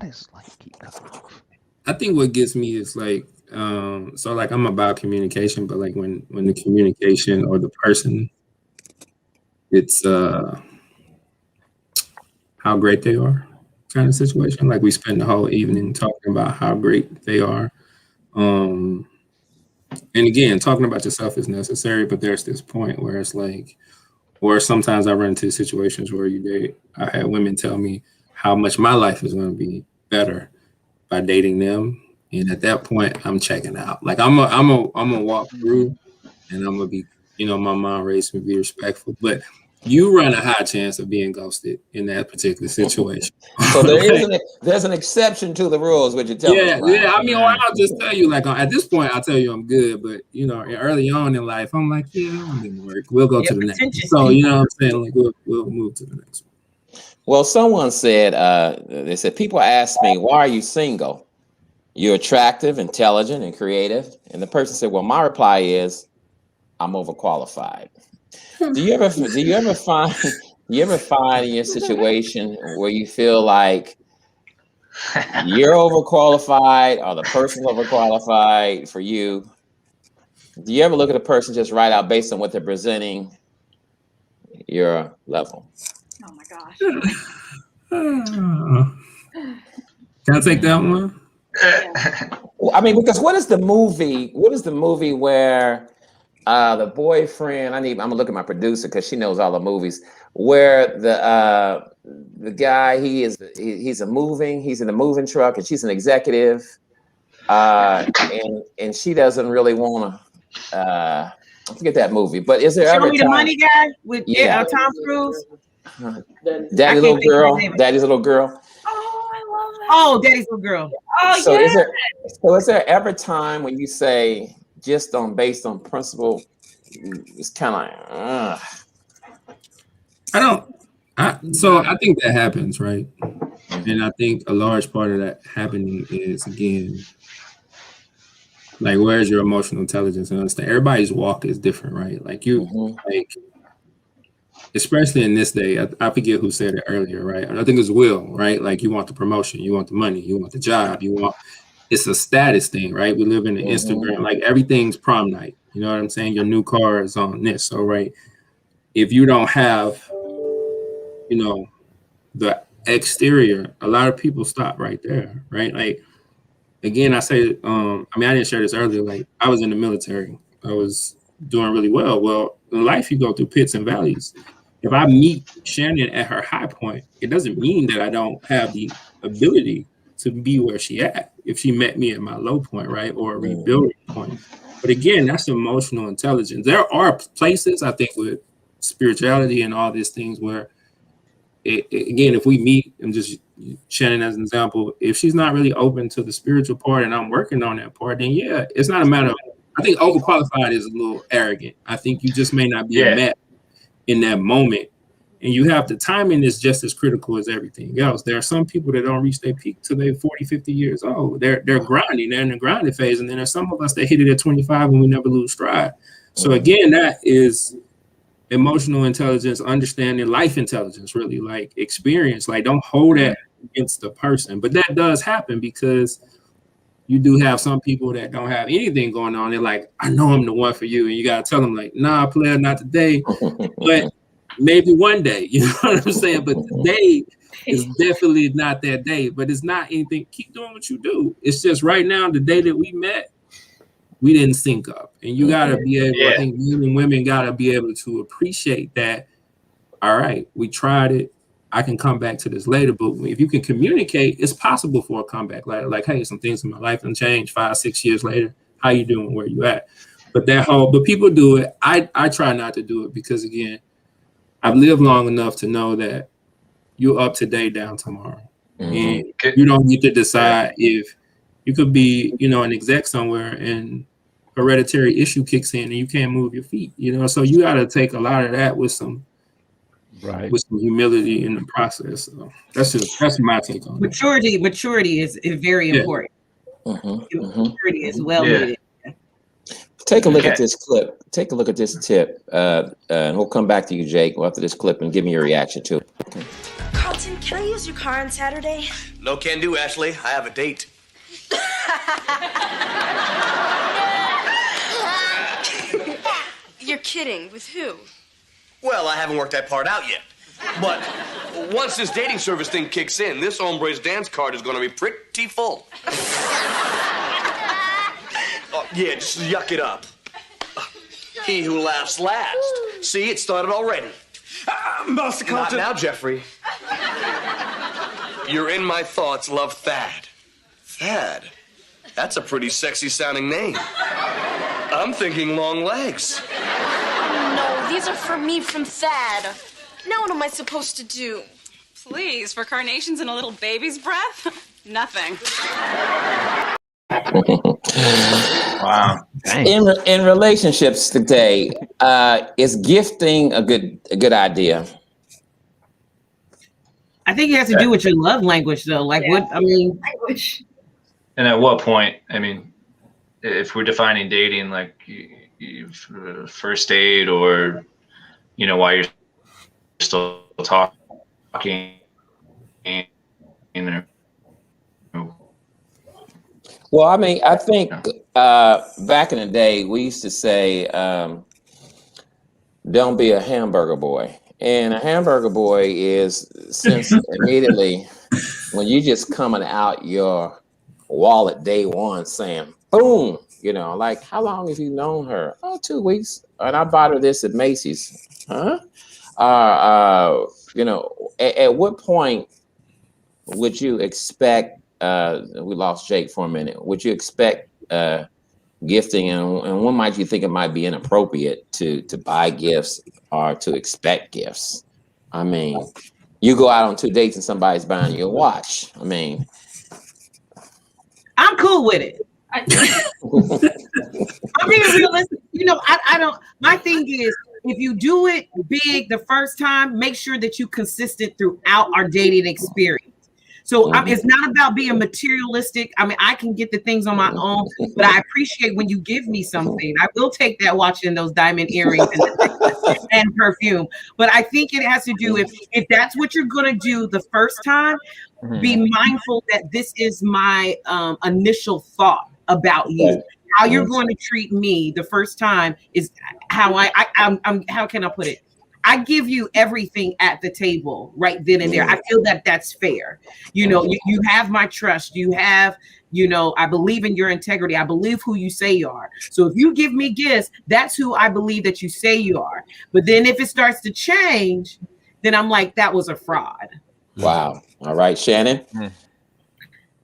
does like keep cutting off? I think what gets me is like, so like I'm about communication, but like when the communication or the person, it's how great they are. Kind of situation. Like we spend the whole evening talking about how great they are. And again, talking about yourself is necessary, but there's this point where it's like, or sometimes I run into situations where I had women tell me how much my life is going to be better by dating them. And at that point, I'm checking out. Like I'm gonna walk through and I'm gonna be, my mom raised me to be respectful, but you run a high chance of being ghosted in that particular situation. So there's an exception to the rules, what you tell me. Yeah. I mean, or I'll just tell you, like at this point, I'll tell you I'm good, but early on in life, I'm like, yeah, it didn't work. We'll go to the next. So you know what I'm saying? Like we'll move to the next one. Well, someone said, they said, people ask me, why are you single? You're attractive, intelligent, and creative. And the person said, well, my reply is, I'm overqualified. Do you ever find in your situation where you feel like you're overqualified or the person's overqualified for you? Do you ever look at a person just right out based on what they're presenting your level? Oh my gosh. Can I take that one? I mean, because what is the movie where the boyfriend, I'm gonna look at my producer because she knows all the movies, where the guy he's in a moving truck, and she's an executive, and she doesn't really want to. I forget that movie, but is there Show ever Me a the time? Money guy with Yeah. Tom Cruise. Daddy's little girl. Oh, I love that. Oh, Daddy's Little Girl. Oh, So yeah. is there ever a time when you say just based on principle, it's kind of So I think that happens, right? And I think a large part of that happening is, again, like, where's your emotional intelligence and understand everybody's walk is different, right? Like like, especially in this day, I forget who said it earlier, right? I think it's Will, right? Like, you want the promotion, you want the money, you want the job, it's a status thing, right? We live in the Instagram, like, everything's prom night. You know what I'm saying? Your new car is on this. So, right, if you don't have, the exterior, a lot of people stop right there, right? Like, again, I say, I didn't share this earlier. Like, I was in the military. I was doing really well. Well, in life, you go through pits and valleys. If I meet Shannon at her high point, it doesn't mean that I don't have the ability to be where she at if she met me at my low point, right? Or a rebuilding point. But again, that's emotional intelligence. There are places, I think, with spirituality and all these things where, again, if we meet, and just Shannon as an example, if she's not really open to the spiritual part and I'm working on that part, then yeah, it's not a matter of, I think overqualified is a little arrogant. I think you just may not be met in that moment. And you have the timing is just as critical as everything else. There are some people that don't reach their peak till they're 40, 50 years old. They're grinding, they're in the grinding phase. And then there's some of us that hit it at 25 and we never lose stride. So again, that is emotional intelligence, understanding, life intelligence, really, like experience. Like, don't hold that against the person. But that does happen because you do have some people that don't have anything going on. They're like, I know I'm the one for you. And you got to tell them, like, nah, player, not today. But maybe one day, you know what I'm saying? But today is definitely not that day. But it's not anything. Keep doing what you do. It's just right now, the day that we met, we didn't sync up. And you got to be able, I think men and women got to be able to appreciate that. All right, we tried it. I can come back to this later. But if you can communicate, it's possible for a comeback later. Like, hey, some things in my life have changed 5, 6 years later. How you doing? Where you at? But but people do it. I try not to do it because, again, I've lived long enough to know that you're up today, down tomorrow. And you don't get to decide if you could be, an exec somewhere and hereditary issue kicks in and you can't move your feet, So you got to take a lot of that with some humility in the process. So that's my take on it. Maturity is very important. Maturity is well needed. Take a look at this clip. Take a look at this tip, and we'll come back to you, Jake, after this clip, and give me your reaction to it. Okay. Carlton, can I use your car on Saturday? No can do, Ashley. I have a date. You're kidding. With who? Well, I haven't worked that part out yet. But once this dating service thing kicks in, this hombre's dance card is going to be pretty full. Yeah, just yuck it up. He who laughs last. See, it started already. Master Carlton. Not now, Jeffrey. You're in my thoughts, love, Thad. Thad? That's a pretty sexy sounding name. I'm thinking long legs. No, these are for me from Thad. Now what am I supposed to do? Please, for carnations and a little baby's breath? Nothing. Wow. In relationships today, is gifting a good idea? I think it has to do with your love language, though. Like, language. And at what point? I mean, if we're defining dating, like first date, or while you're still talking. Well, I think back in the day, we used to say, don't be a hamburger boy. And a hamburger boy is, since immediately when you just coming out your wallet day one saying, boom, like, how long have you known her? Oh, 2 weeks. And I bought her this at Macy's. Huh? You know, at what point would you expect? We lost Jake for a minute. Would you expect gifting, and when might you think it might be inappropriate to buy gifts or to expect gifts? I mean, you go out on 2 dates and somebody's buying you a watch. I mean, I'm cool with it. I'm being realistic. You know, I don't. My thing is, if you do it big the first time, make sure that you consistent throughout our dating experience. So it's not about being materialistic. I mean, I can get the things on my own, but I appreciate when you give me something. I will take that watch and those diamond earrings and perfume. But I think it has to do if that's what you're going to do the first time, be mindful that this is my initial thought about you. How you're going to treat me the first time is how I'm how can I put it? I give you everything at the table right then and there. I feel that that's fair. You know, you have my trust. You have, you know, I believe in your integrity. I believe who you say you are. So if you give me gifts, that's who I believe that you say you are. But then if it starts to change, then I'm like, that was a fraud. Wow. All right, Shannon.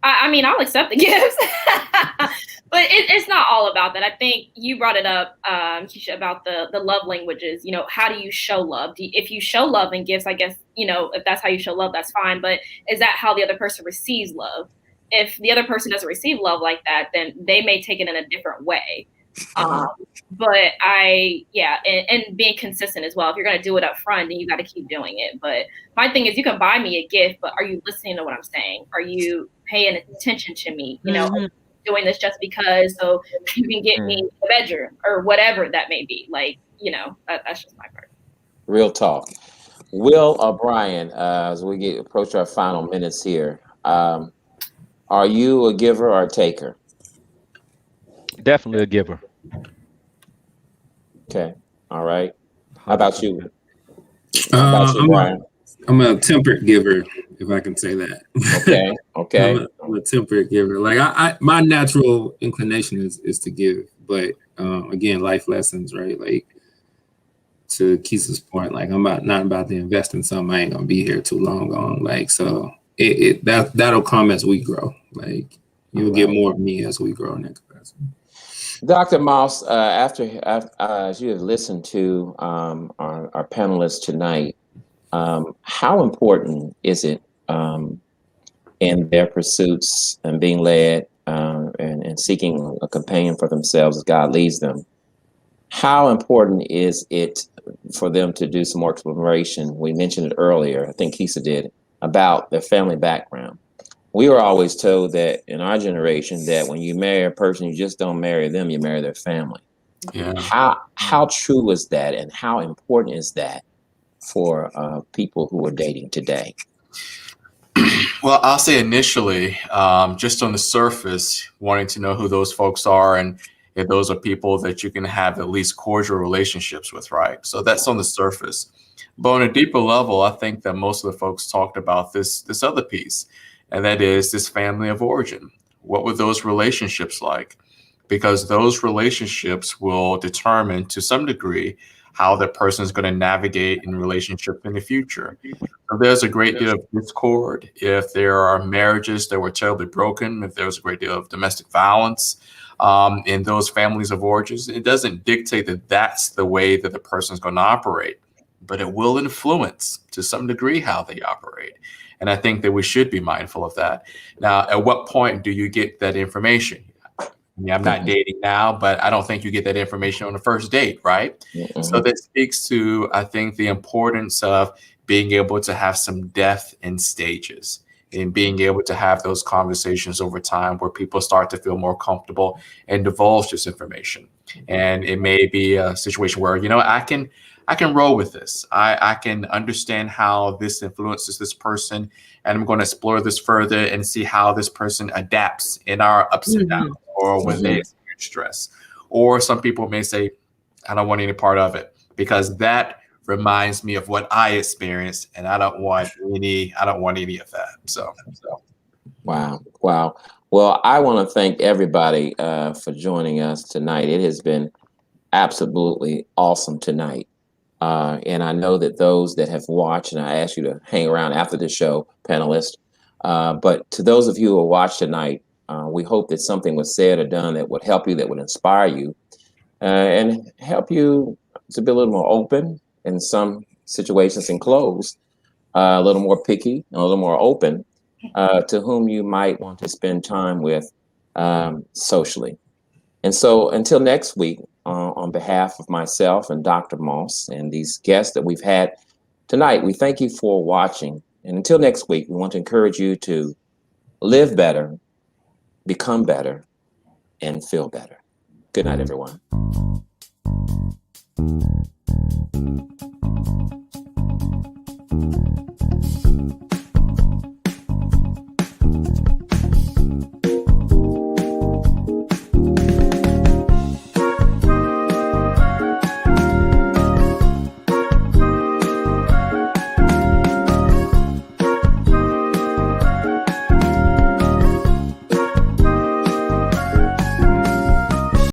I mean, I'll accept the gifts, but it's not all about that. I think you brought it up, Keisha, about the love languages. You know, how do you show love? If you show love in gifts, I guess, you know, if that's how you show love, that's fine. But is that how the other person receives love? If the other person doesn't receive love like that, then they may take it in a different way. But and being consistent as well. If you're going to do it up front, then you got to keep doing it. But my thing is, you can buy me a gift, but are you listening to what I'm saying? Are you paying attention to me? You know, doing this just because so you can get me a bedroom or whatever that may be. Like, you know, that's just my part. Real talk. Will or Brian, as we approach our final minutes here, are you a giver or a taker? Definitely a giver. Okay. All right. How about you? I'm a temperate giver, if I can say that. Okay. Okay. I'm a temperate giver. Like my natural inclination is to give, but again, life lessons, right? Like to Keisha's point, like I'm not about to invest in something I ain't gonna be here too long on. Like so, that'll come as we grow. Like you'll get more of me as we grow in that capacity. Dr. Moss, after as you have listened to our panelists tonight, how important is it in their pursuits and being led and seeking a companion for themselves as God leads them? How important is it for them to do some more exploration? We mentioned it earlier, I think Keisha did, about their family background. We were always told that in our generation that when you marry a person, you just don't marry them, you marry their family. Yeah. How true is that, and how important is that for people who are dating today? Well, I'll say initially, just on the surface, wanting to know who those folks are and if those are people that you can have at least cordial relationships with, right? So that's on the surface. But on a deeper level, I think that most of the folks talked about this other piece, and that is this family of origin. What were those relationships like? Because those relationships will determine to some degree how that person is going to navigate in relationship in the future. So there's a great deal of discord. If there are marriages that were terribly broken, if there's a great deal of domestic violence in those families of origins, it doesn't dictate that that's the way that the person is going to operate, but it will influence to some degree how they operate. And I think that we should be mindful of that. Now, at what point do you get that information? I mean, I'm not dating now, but I don't think you get that information on the first date, right? So that speaks to, I think, the importance of being able to have some depth in stages and being able to have those conversations over time where people start to feel more comfortable and divulge this information. And it may be a situation where, you know, I can roll with this. I can understand how this influences this person, and I'm going to explore this further and see how this person adapts in our ups and downs or when they experience stress. Or some people may say, I don't want any part of it because that reminds me of what I experienced, and I don't want any of that. So. Wow. Well, I want to thank everybody for joining us tonight. It has been absolutely awesome tonight. And I know that those that have watched, and I ask you to hang around after the show, panelists. But to those of you who watched tonight, we hope that something was said or done that would help you, that would inspire you, and help you to be a little more open in some situations and closed, a little more picky, and a little more open to whom you might want to spend time with socially. And so until next week, on behalf of myself and Dr. Moss and these guests that we've had tonight, we thank you for watching. And until next week, we want to encourage you to live better, become better, and feel better. Good night, everyone.